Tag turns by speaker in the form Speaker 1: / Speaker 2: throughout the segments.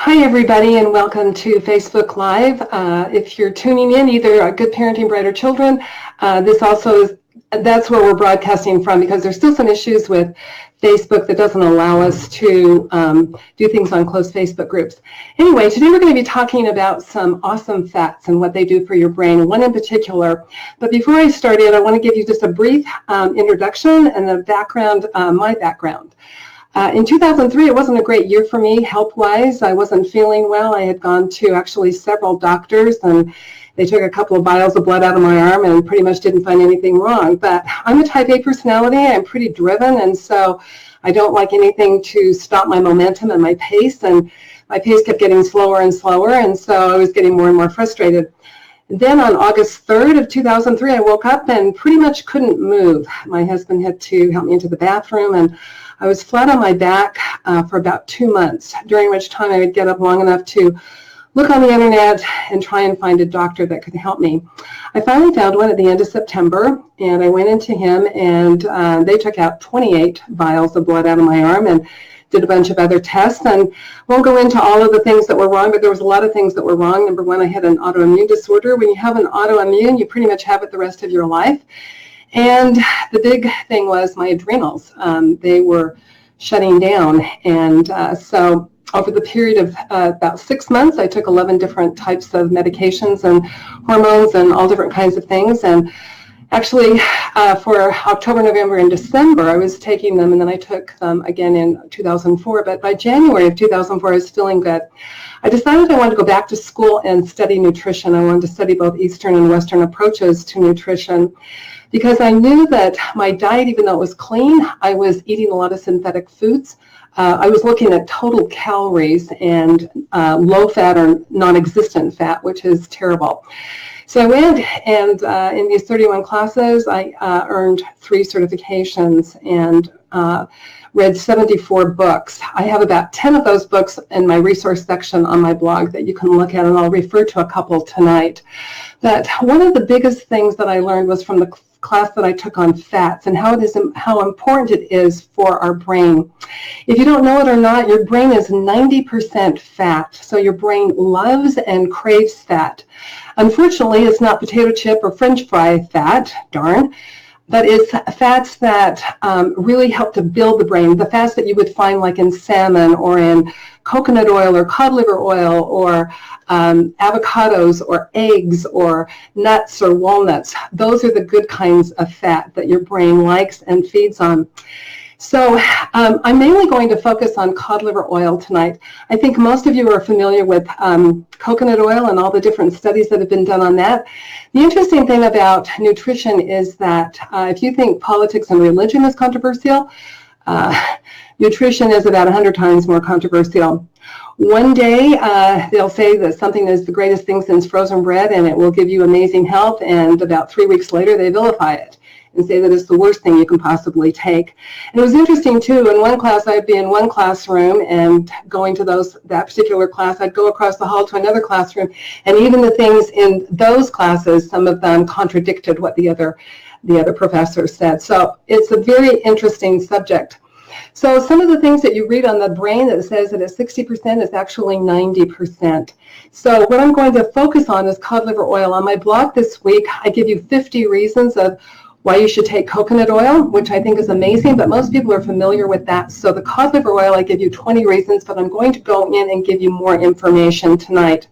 Speaker 1: Hi, everybody, and welcome to Facebook Live. If you're tuning in, either Good Parenting, Brighter Children, that's where we're broadcasting from, because there's still some issues with Facebook that doesn't allow us to do things on closed Facebook groups. Anyway, today we're going to be talking about some awesome fats and what they do for your brain, one in particular. But before I start in, I want to give you just a brief introduction and the background, my background. In 2003, it wasn't a great year for me health-wise. I wasn't feeling well. I had gone to actually several doctors, and they took a couple of vials of blood out of my arm and pretty much didn't find anything wrong. But I'm a type A personality. I'm pretty driven, and so I don't like anything to stop my momentum and my pace. And my pace kept getting slower and slower, and so I was getting more and more frustrated. Then on August 3rd of 2003, I woke up and pretty much couldn't move. My husband had to help me into the bathroom, and I was flat on my back for about 2 months, during which time I would get up long enough to look on the internet and try and find a doctor that could help me. I finally found one at the end of September, and I went into him, and they took out 28 vials of blood out of my arm and did a bunch of other tests. And won't go into all of the things that were wrong, but there was a lot of things that were wrong. Number one, I had an autoimmune disorder. When you have an autoimmune, you pretty much have it the rest of your life. And the big thing was my adrenals. They were shutting down. And so over the period of about 6 months, I took 11 different types of medications and hormones and all different kinds of things. And actually, for October, November, and December, I was taking them, and then I took them again in 2004. But by January of 2004, I was feeling good. I decided I wanted to go back to school and study nutrition. I wanted to study both Eastern and Western approaches to nutrition, because I knew that my diet, even though it was clean, I was eating a lot of synthetic foods. I was looking at total calories and low fat or non-existent fat, which is terrible. So I went, and in these 31 classes, I earned 3 certifications and read 74 books. I have about 10 of those books in my resource section on my blog that you can look at, and I'll refer to a couple tonight. But one of the biggest things that I learned was from the class that I took on fats and how important it is for our brain. If you don't know it or not, your brain is 90% fat. So your brain loves and craves fat. Unfortunately, it's not potato chip or French fry fat, darn, but it's fats that really help to build the brain, the fats that you would find like in salmon or in coconut oil or cod liver oil or avocados or eggs or nuts or walnuts. Those are the good kinds of fat that your brain likes and feeds on. So I'm mainly going to focus on cod liver oil tonight. I think most of you are familiar with coconut oil and all the different studies that have been done on that. The interesting thing about nutrition is that if you think politics and religion is controversial, nutrition is about 100 times more controversial. One day they'll say that something is the greatest thing since frozen bread and it will give you amazing health, and about 3 weeks later they vilify it and say that it's the worst thing you can possibly take. And it was interesting too, in one class I'd be in one classroom, and going to that particular class, I'd go across the hall to another classroom, and even the things in those classes, some of them contradicted what the other professor said. So it's a very interesting subject. So some of the things that you read on the brain that says that it's 60% is actually 90%. So what I'm going to focus on is cod liver oil. On my blog this week, I give you 50 reasons of why you should take coconut oil, which I think is amazing, but most people are familiar with that. So the cod liver oil, I give you 20 reasons, but I'm going to go in and give you more information tonight.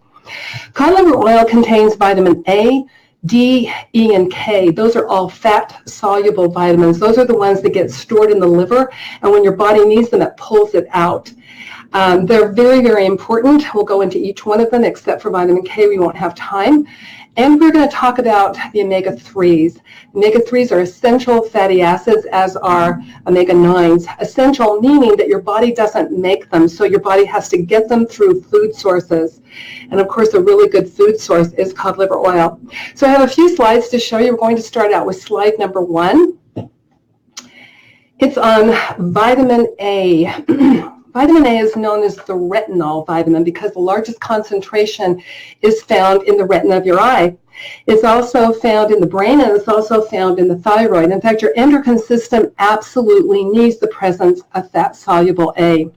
Speaker 1: Cod liver oil contains vitamin A, D, E, and K. Those are all fat-soluble vitamins. Those are the ones that get stored in the liver, and when your body needs them, it pulls it out. They're very, very important. We'll go into each one of them, except for vitamin K. We won't have time. And we're going to talk about the omega-3s. Omega-3s are essential fatty acids, as are omega-9s. Essential meaning that your body doesn't make them, so your body has to get them through food sources. And of course, a really good food source is cod liver oil. So I have a few slides to show you. We're going to start out with slide number 1. It's on vitamin A. Vitamin A is known as the retinol vitamin because the largest concentration is found in the retina of your eye. It's also found in the brain, and it's also found in the thyroid. In fact, your endocrine system absolutely needs the presence of fat-soluble A.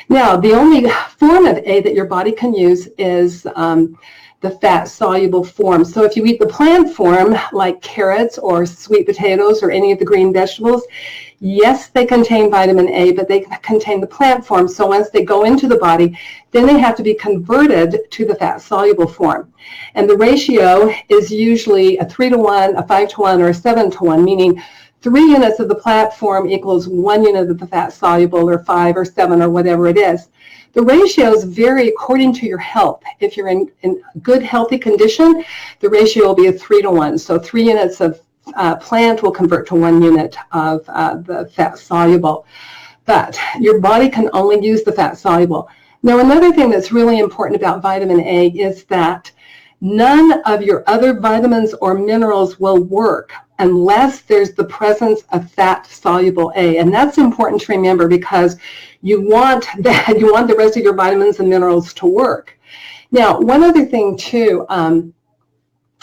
Speaker 1: Now, the only form of A that your body can use is the fat-soluble form. So if you eat the plant form, like carrots or sweet potatoes or any of the green vegetables, yes, they contain vitamin A, but they contain the plant form. So once they go into the body, then they have to be converted to the fat-soluble form. And the ratio is usually a 3-to-1, a 5-to-1, or a 7-to-1, meaning 3 units of the plant form equals 1 unit of the fat-soluble, or 5 or 7 or whatever it is. The ratios vary according to your health. If you're in good, healthy condition, the ratio will be a 3-to-1. So 3 units of plant will convert to 1 unit of the fat-soluble. But your body can only use the fat-soluble. Now, another thing that's really important about vitamin A is that none of your other vitamins or minerals will work unless there's the presence of fat-soluble A. And that's important to remember because you want the rest of your vitamins and minerals to work. Now, one other thing too,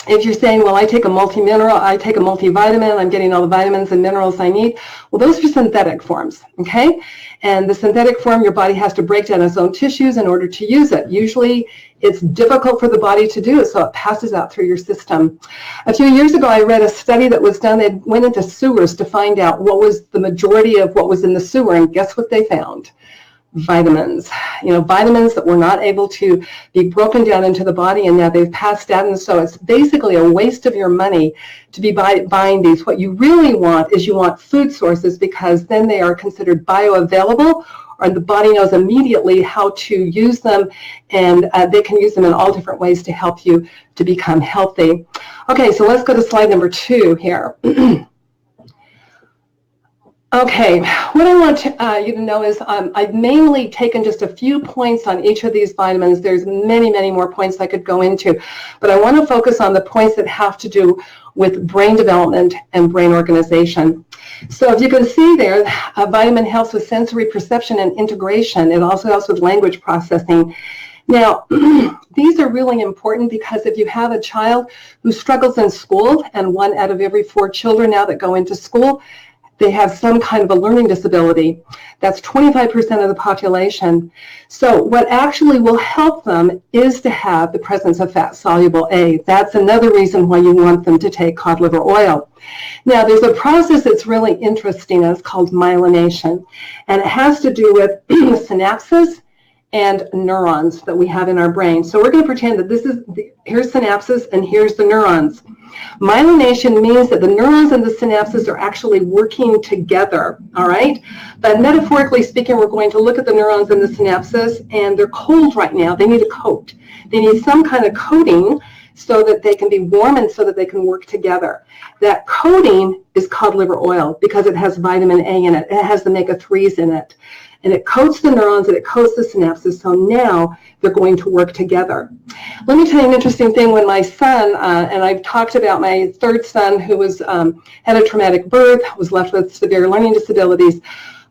Speaker 1: if you're saying, well, I take a multi-mineral, I take a multivitamin, I'm getting all the vitamins and minerals I need, well, those are synthetic forms, okay? And the synthetic form, your body has to break down its own tissues in order to use it. Usually, it's difficult for the body to do it, so it passes out through your system. A few years ago, I read a study that was done. They went into sewers to find out what was the majority of what was in the sewer, and guess what they found? Vitamins. Vitamins that were not able to be broken down into the body, and now they've passed out, and so it's basically a waste of your money to be buying these. What you really want is you want food sources, because then they are considered bioavailable, or the body knows immediately how to use them, and they can use them in all different ways to help you to become healthy. Okay, so let's go to slide number 2 here. Okay, what I want you to know is I've mainly taken just a few points on each of these vitamins. There's many, many more points I could go into, but I want to focus on the points that have to do with brain development and brain organization. So if you can see there, vitamin helps with sensory perception and integration. It also helps with language processing. Now, these are really important because if you have a child who struggles in school, and 1 out of every 4 children now that go into school, they have some kind of a learning disability. That's 25% of the population. So what actually will help them is to have the presence of fat-soluble A. That's another reason why you want them to take cod liver oil. Now, there's a process that's really interesting, and it's called myelination. And it has to do with synapses and neurons that we have in our brain. So we're going to pretend that here's synapses and here's the neurons. Myelination means that the neurons and the synapses are actually working together, all right? But metaphorically speaking, we're going to look at the neurons and the synapses, and they're cold right now. They need a coat. They need some kind of coating so that they can be warm and so that they can work together. That coating is cod liver oil because it has vitamin A in it. It has the omega-3s in it. And it coats the neurons and it coats the synapses, so now they're going to work together. Let me tell you an interesting thing. When my son, and I've talked about my 3rd son who had a traumatic birth, was left with severe learning disabilities.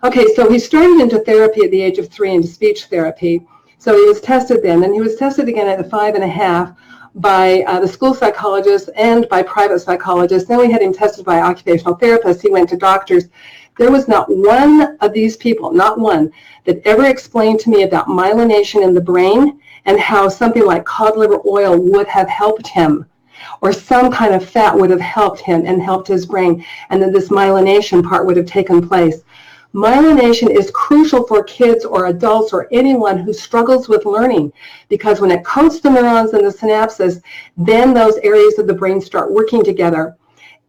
Speaker 1: Okay, so he started into therapy at the age of 3, into speech therapy. So he was tested then, and he was tested again at 5.5 by the school psychologist and by private psychologists. Then we had him tested by occupational therapists. He went to doctors. There was not one of these people, not one, that ever explained to me about myelination in the brain and how something like cod liver oil would have helped him, or some kind of fat would have helped him and helped his brain, and then this myelination part would have taken place. Myelination is crucial for kids or adults or anyone who struggles with learning, because when it coats the neurons and the synapses, then those areas of the brain start working together.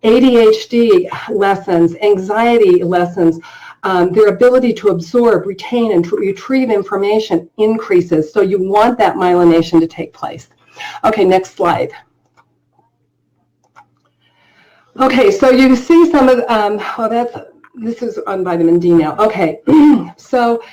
Speaker 1: ADHD lessons, anxiety lessons, their ability to absorb, retain, and retrieve information increases. So you want that myelination to take place. Okay, next slide. Okay, so you see some of, this is on vitamin D now. Okay, so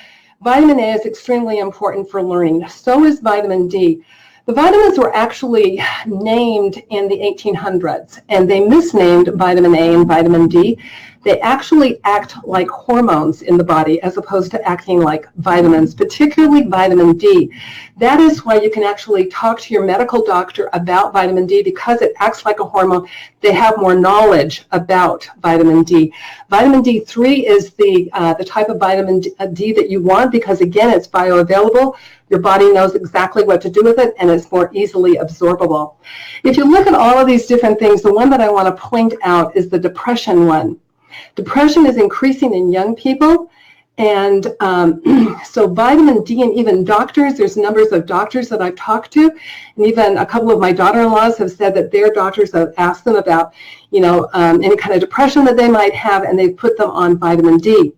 Speaker 1: vitamin A is extremely important for learning. So is vitamin D. The vitamins were actually named in the 1800s, and they misnamed vitamin A and vitamin D they actually act like hormones in the body as opposed to acting like vitamins, particularly vitamin D. That is why you can actually talk to your medical doctor about vitamin D, because it acts like a hormone. They have more knowledge about vitamin D. Vitamin D3 is the type of vitamin D that you want because, again, it's bioavailable. Your body knows exactly what to do with it, and it's more easily absorbable. If you look at all of these different things, the one that I want to point out is the depression one. Depression is increasing in young people, and so vitamin D, and even doctors, there's numbers of doctors that I've talked to, and even a couple of my daughter-in-laws have said that their doctors have asked them about, any kind of depression that they might have, and they've put them on vitamin D.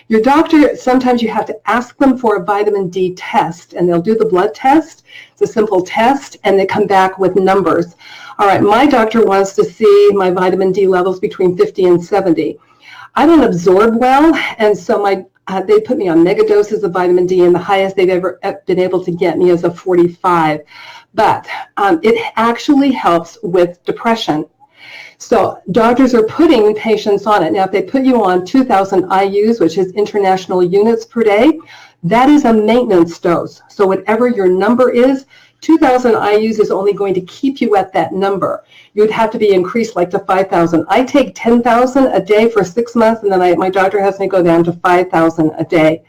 Speaker 1: Your doctor, sometimes you have to ask them for a vitamin D test, and they'll do the blood test. It's a simple test, and they come back with numbers. All right, my doctor wants to see my vitamin D levels between 50 and 70. I don't absorb well, and so they put me on mega doses of vitamin D, and the highest they've ever been able to get me is a 45. But it actually helps with depression. So doctors are putting patients on it. Now, if they put you on 2,000 IUs, which is international units per day, that is a maintenance dose. So whatever your number is, 2,000 IUs is only going to keep you at that number. You would have to be increased like to 5,000. I take 10,000 a day for 6 months, and then my doctor has me go down to 5,000 a day.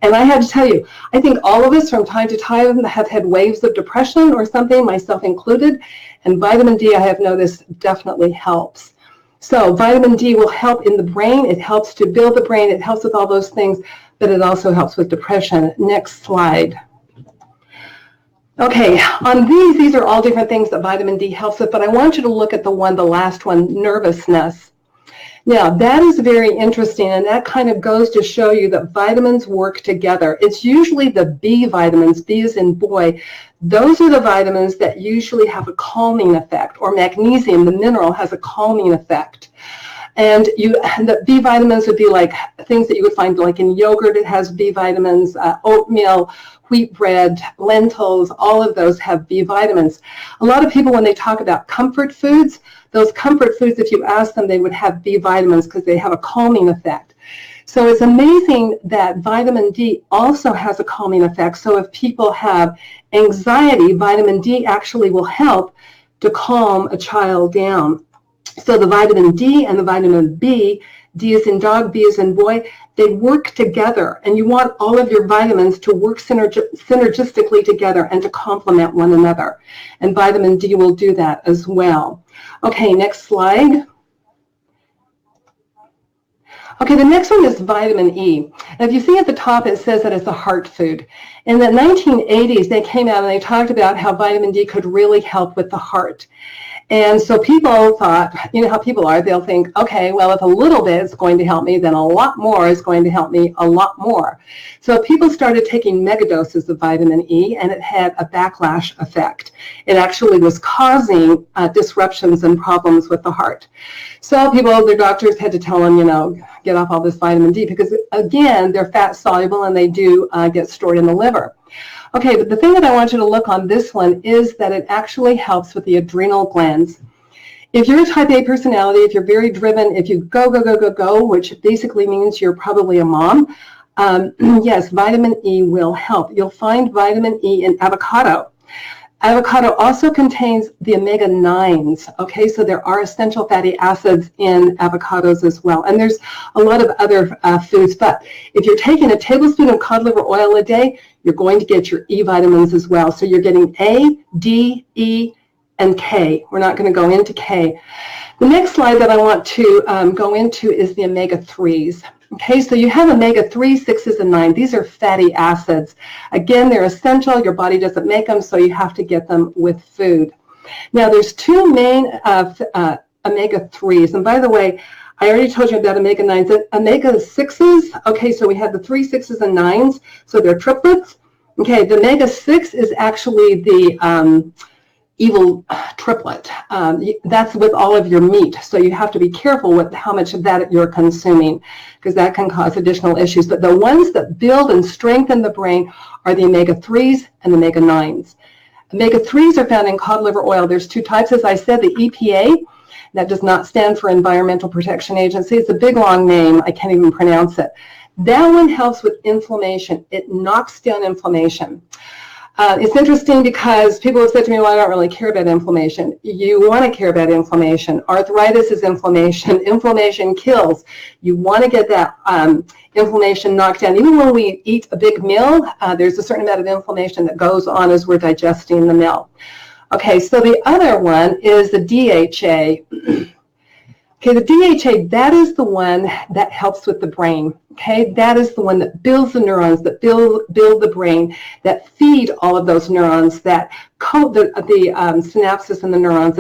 Speaker 1: And I have to tell you, I think all of us from time to time have had waves of depression or something, myself included, and vitamin D, I have noticed, definitely helps. So vitamin D will help in the brain. It helps to build the brain. It helps with all those things, but it also helps with depression. Next slide. Okay, on these are all different things that vitamin D helps with, but I want you to look at the last one, nervousness. Now, that is very interesting, and that kind of goes to show you that vitamins work together. It's usually the B vitamins, B as in boy. Those are the vitamins that usually have a calming effect, or magnesium, the mineral, has a calming effect. And the B vitamins would be like things that you would find like in yogurt. It has B vitamins, oatmeal, wheat bread, lentils, all of those have B vitamins. A lot of people, when they talk about comfort foods, those comfort foods, if you ask them, they would have B vitamins because they have a calming effect. So it's amazing that vitamin D also has a calming effect. So if people have anxiety, vitamin D actually will help to calm a child down. So the vitamin D and the vitamin B, D is in dog, B is in boy, they work together, and you want all of your vitamins to work synergistically together and to complement one another. And vitamin D will do that as well. Okay, next slide. Okay, the next one is vitamin E. Now, if you see at the top, it says that it's a heart food. In the 1980s, they came out and they talked about how vitamin D could really help with the heart. And so people thought, you know how people are, they'll think, okay, well, if a little bit is going to help me, then a lot more is going to help me a lot more. So people started taking megadoses of vitamin E, and it had a backlash effect. It actually was causing disruptions and problems with the heart. So people, their doctors had to tell them, get off all this vitamin D, because again, they're fat soluble and they do get stored in the liver. Okay, but the thing that I want you to look on this one is that it actually helps with the adrenal glands. If you're a type A personality, if you're very driven, if you go, which basically means you're probably a mom, yes, vitamin E will help. You'll find vitamin E in avocado. Avocado also contains the omega-9s, okay? So there are essential fatty acids in avocados as well. And there's a lot of other foods, but if you're taking a tablespoon of cod liver oil a day, you're going to get your E vitamins as well. So you're getting A, D, E, and K. We're not going to go into K. The next slide that I want to go into is the omega-3s. Okay, so you have omega-3, 6s, and 9. These are fatty acids. Again, they're essential. Your body doesn't make them, so you have to get them with food. Now, there's two main omega-3s. And by the way, I already told you about omega-9s. Omega-6s, okay, so we have the 3, 6s, and 9s. So they're triplets. Okay, the omega-6 is actually the evil triplet. That's with all of your meat. So you have to be careful with how much of that you're consuming, because that can cause additional issues. But the ones that build and strengthen the brain are the omega-3s and the omega-9s. Omega-3s are found in cod liver oil. There's two types, as I said, the EPA. That does not stand for Environmental Protection Agency. It's a big, long name. I can't even pronounce it. That one helps with inflammation. It knocks down inflammation. It's interesting because people have said to me, well, I don't really care about inflammation. You want to care about inflammation. Arthritis is inflammation. Inflammation kills. You want to get that inflammation knocked down. Even when we eat a big meal, there's a certain amount of inflammation that goes on as we're digesting the meal. Okay, so the other one is the DHA. Okay, the DHA, that is the one that helps with the brain. Okay, that is the one that builds the neurons, that build the brain, that feed all of those neurons, that code the synapses in the neurons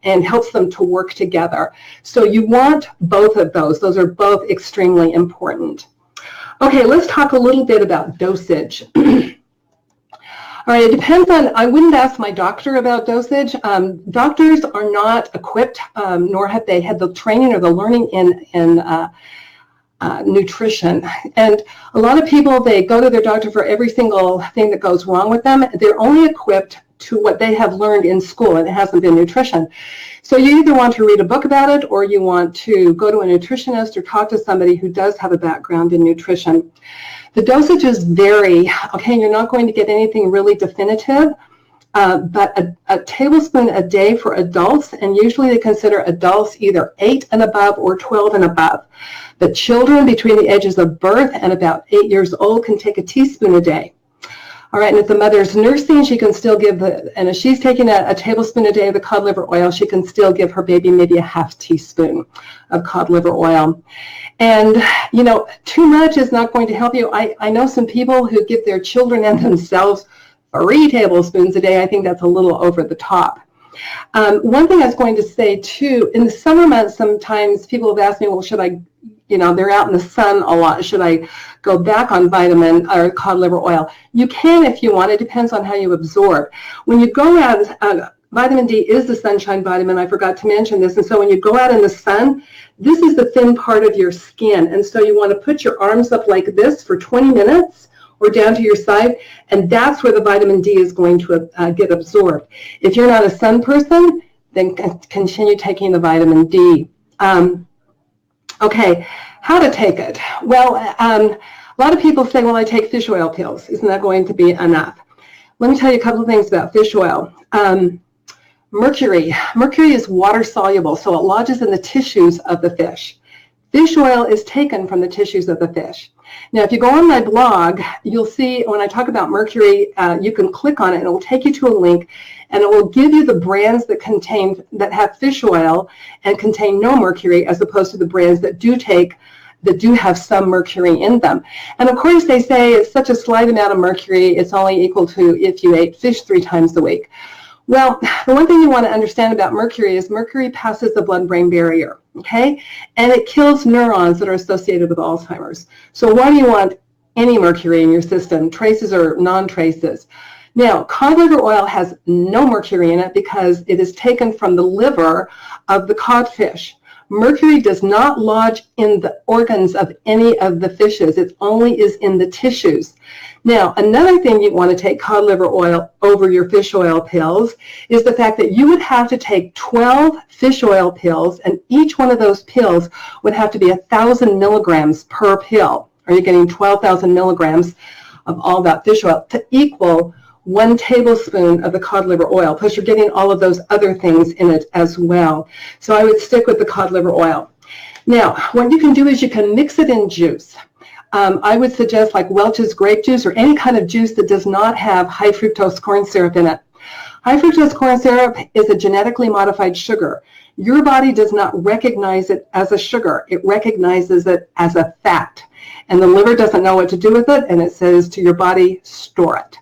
Speaker 1: and helps them to work together. So you want both of those. Those are both extremely important. Okay, let's talk a little bit about dosage. All right, it depends on, I wouldn't ask my doctor about dosage. Doctors are not equipped, nor have they had the training or the learning in nutrition. And a lot of people, they go to their doctor for every single thing that goes wrong with them. They're only equipped to what they have learned in school, and it hasn't been nutrition. So you either want to read a book about it, or you want to go to a nutritionist or talk to somebody who does have a background in nutrition. The dosages vary. Okay, you're not going to get anything really definitive, but a tablespoon a day for adults, and usually they consider adults either 8 and above or 12 and above. But children between the ages of birth and about 8 years old can take a teaspoon a day. All right, and if the mother's nursing, she can still give and if she's taking a tablespoon a day of the cod liver oil, she can still give her baby maybe a half teaspoon of cod liver oil. And, you know, too much is not going to help you. I know some people who give their children and themselves 3 tablespoons a day. I think that's a little over the top. One thing I was going to say, too, in the summer months, sometimes people have asked me, well, should I, you know, they're out in the sun a lot. Should I go back on vitamin or cod liver oil? You can if you want. It depends on how you absorb. When you go out, vitamin D is the sunshine vitamin. I forgot to mention this. And so when you go out in the sun, this is the thin part of your skin. And so you want to put your arms up like this for 20 minutes or down to your side. And that's where the vitamin D is going to get absorbed. If you're not a sun person, then continue taking the vitamin D. Okay, how to take it? Well, a lot of people say, well, I take fish oil pills. Isn't that going to be enough? Let me tell you a couple of things about fish oil. Mercury is water soluble, so it lodges in the tissues of the fish. Fish oil is taken from the tissues of the fish. Now, if you go on my blog, you'll see when I talk about mercury, you can click on it and it will take you to a link, and it will give you the brands that have fish oil and contain no mercury, as opposed to the brands that do have some mercury in them. And of course, they say it's such a slight amount of mercury, it's only equal to if you ate fish 3 times a week. Well, the one thing you want to understand about mercury is mercury passes the blood-brain barrier, okay? And it kills neurons that are associated with Alzheimer's. So why do you want any mercury in your system, traces or non-traces? Now, cod liver oil has no mercury in it because it is taken from the liver of the codfish. Mercury does not lodge in the organs of any of the fishes. It only is in the tissues. Now, another thing you want to take cod liver oil over your fish oil pills is the fact that you would have to take 12 fish oil pills, and each one of those pills would have to be 1,000 milligrams per pill. Are you getting 12,000 milligrams of all that fish oil to equal 1 tablespoon of the cod liver oil, plus you're getting all of those other things in it as well. So I would stick with the cod liver oil. Now, what you can do is you can mix it in juice. I would suggest like Welch's grape juice or any kind of juice that does not have high fructose corn syrup in it. High fructose corn syrup is a genetically modified sugar. Your body does not recognize it as a sugar. It recognizes it as a fat. And the liver doesn't know what to do with it, and it says to your body, store it.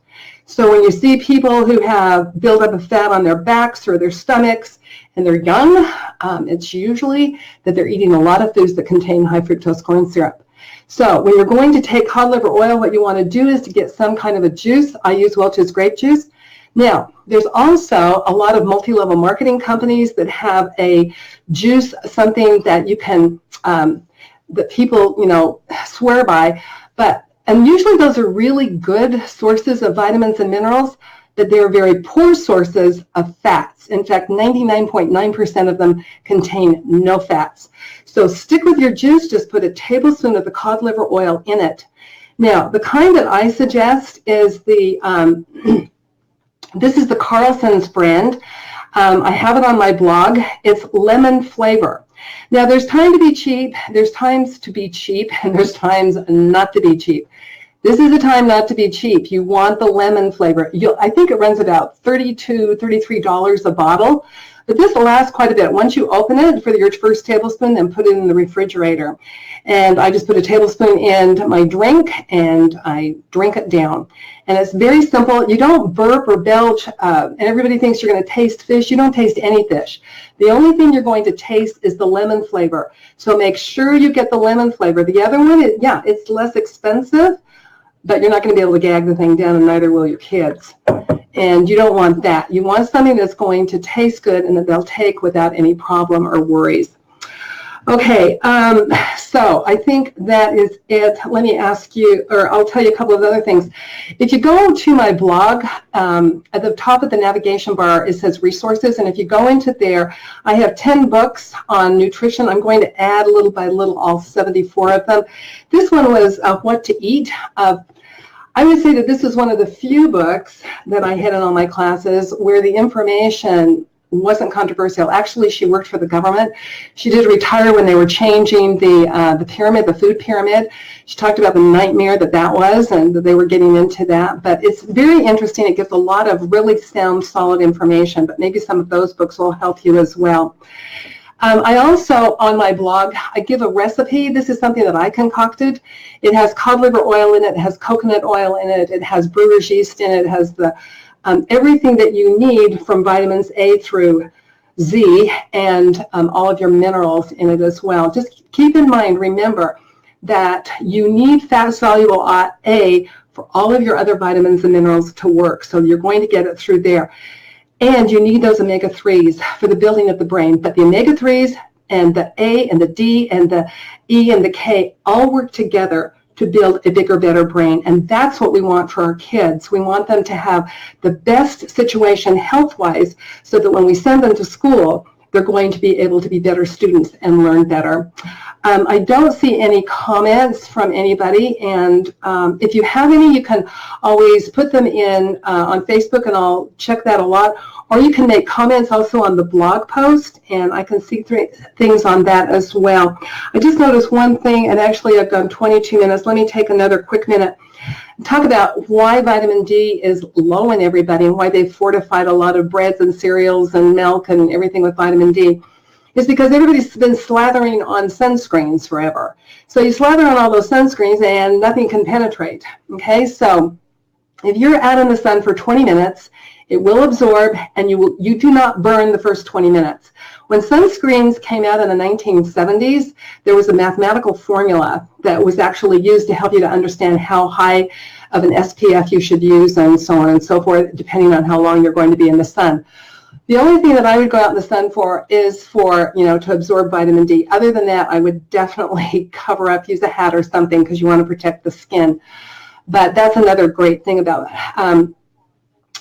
Speaker 1: So when you see people who have buildup of fat on their backs or their stomachs and they're young, it's usually that they're eating a lot of foods that contain high fructose corn syrup. So when you're going to take cod liver oil, what you want to do is to get some kind of a juice. I use Welch's grape juice. Now, there's also a lot of multi-level marketing companies that have a juice, something that you can, that people, you know, swear by, and usually those are really good sources of vitamins and minerals. but they're very poor sources of fats. In fact, 99.9% of them contain no fats. So stick with your juice, just put a tablespoon of the cod liver oil in it. Now, the kind that I suggest is the, this is the Carlson's brand. I have it on my blog. It's lemon flavor. Now, there's time to be cheap, there's times to be cheap, and there's times not to be cheap. This is a time not to be cheap. You want the lemon flavor. I think it runs about $32, $33 a bottle, but this lasts quite a bit. Once you open it for your first tablespoon, then put it in the refrigerator. And I just put a tablespoon in my drink, and I drink it down. And it's very simple. You don't burp or belch, and everybody thinks you're going to taste fish. You don't taste any fish. The only thing you're going to taste is the lemon flavor. So make sure you get the lemon flavor. The other one, it's less expensive, but you're not going to be able to gag the thing down, and neither will your kids. And you don't want that. You want something that's going to taste good and that they'll take without any problem or worries. Okay, so I think that is it. Let me ask you, or I'll tell you a couple of other things. If you go to my blog, at the top of the navigation bar, it says resources, and if you go into there, I have 10 books on nutrition. I'm going to add little by little all 74 of them. This one was What to Eat. I would say that this is one of the few books that I had in all my classes where the information wasn't controversial. Actually, she worked for the government. She did retire when they were changing the pyramid, the food pyramid. She talked about the nightmare that was, and that they were getting into that. But it's very interesting. It gives a lot of really sound, solid information, but maybe some of those books will help you as well. I also, on my blog, I give a recipe. This is something that I concocted. It has cod liver oil in it. It has coconut oil in it. It has brewer's yeast in it. It has the everything that you need from vitamins A through Z, and all of your minerals in it as well. Just keep in mind, remember that you need fat-soluble A for all of your other vitamins and minerals to work. So you're going to get it through there. And you need those omega-3s for the building of the brain. But the omega-3s and the A and the D and the E and the K all work together to build a bigger, better brain. And that's what we want for our kids. We want them to have the best situation health-wise so that when we send them to school, they're going to be able to be better students and learn better. I don't see any comments from anybody, and if you have any, you can always put them in on Facebook, and I'll check that a lot. Or you can make comments also on the blog post, and I can see things on that as well. I just noticed one thing, and actually I've gone 22 minutes. Let me take another quick minute and talk about why vitamin D is low in everybody and why they've fortified a lot of breads and cereals and milk and everything with vitamin D. Is because everybody's been slathering on sunscreens forever. So you slather on all those sunscreens and nothing can penetrate. Okay, so if you're out in the sun for 20 minutes, it will absorb, and you do not burn the first 20 minutes. When sunscreens came out in the 1970s, there was a mathematical formula that was actually used to help you to understand how high of an SPF you should use and so on and so forth, depending on how long you're going to be in the sun. The only thing that I would go out in the sun for is to absorb vitamin D. Other than that, I would definitely cover up, use a hat or something, because you want to protect the skin. But that's another great thing about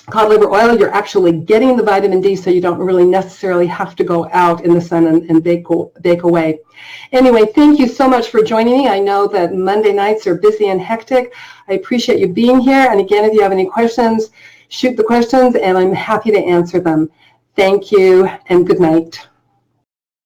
Speaker 1: cod liver oil. You're actually getting the vitamin D, so you don't really necessarily have to go out in the sun and bake away. Anyway, thank you so much for joining me. I know that Monday nights are busy and hectic. I appreciate you being here. And again, if you have any questions, shoot the questions, and I'm happy to answer them. Thank you, and good night.